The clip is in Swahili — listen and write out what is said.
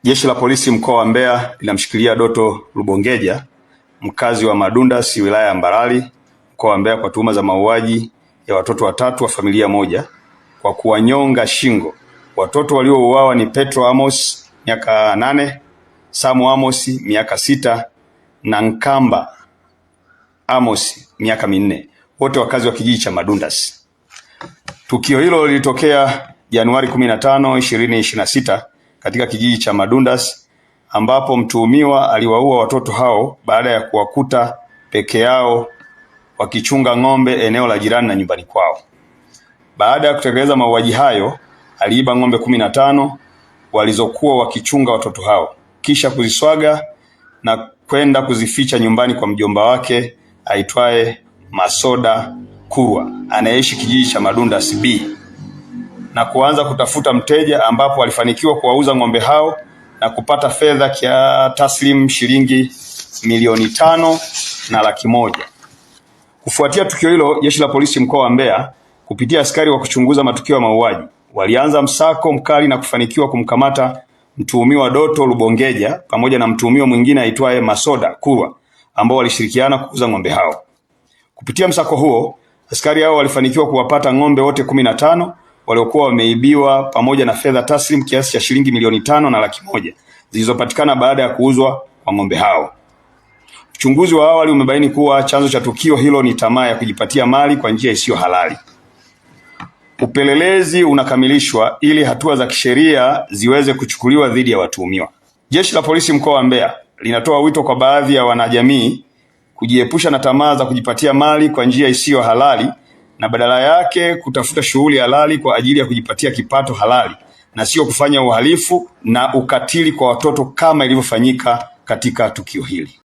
Jeshi la Polisi mkoa wa Mbeya linamshikilia Doto Lubongeja, mkazi wa Madundasi, wilaya ya Mbarali, mkoa wa Mbeya, kwa tuhuma za mauaji ya watoto watatu wa familia moja kwa kuwanyonga shingo. Watoto waliouawa ni Petro Amos miaka 8, Samu Amos miaka 6 na Nkamba Amos miaka 4, wote wakazi wa kijiji cha Madundasi. Tukio hilo lilitokea Januari 15, 2026 katika kijiji cha Madundasi, ambapo mtuhumiwa aliwaua watoto hao baada ya kuwakuta peke yao wakichunga ng'ombe eneo la jirani na nyumbani kwao. Baada ya kutekeleza mauaji hayo, aliiba ng'ombe 15 walizokuwa wakichunga watoto hao, kisha kuziswaga na kwenda kuzificha nyumbani kwa mjomba wake aitwaye Masoda Kurwa anayeishi kijiji cha Madundasi B, na kuanza kutafuta mteja, ambapo alifanikiwa kuwauza ng'ombe hao na kupata fedha taslim shilingi milioni 5.1 laki. Kufuatia tukio hilo, Jeshi la Polisi mkoa wa Mbeya kupitia askari wa kuchunguza matukio ya mauaji walianza msako mkali na kufanikiwa kumkamata mtuhumiwa Doto Lubongeja pamoja na mtuhumiwa mwingine aitwaye Masoda Kurwa ambao walishirikiana kuuza ng'ombe hao. Kupitia msako huo, askari hao walifanikiwa kuwapata ng'ombe wote 15 waliokuwa wameibiwa pamoja na fedha taslim kiasi cha shilingi milioni 5.1 laki zilizopatikana baada ya kuuzwa kwa ng'ombe hao. Uchunguzi wa awali umebaini kuwa chanzo cha tukio hilo ni tamaa ya kujipatia mali kwa njia isiyo halali. Upelelezi unakamilishwa ili hatua za kisheria ziweze kuchukuliwa dhidi ya watuhumiwa. Jeshi la Polisi mkoa wa Mbeya linatoa wito kwa baadhi ya wanajamii kujiepusha na tamaa za kujipatia mali kwa njia isiyo halali na badala yake kutafuta shughuli halali kwa ajili ya kujipatia kipato halali na sio kufanya uhalifu na ukatili kwa watoto kama ilivyofanyika katika tukio hili.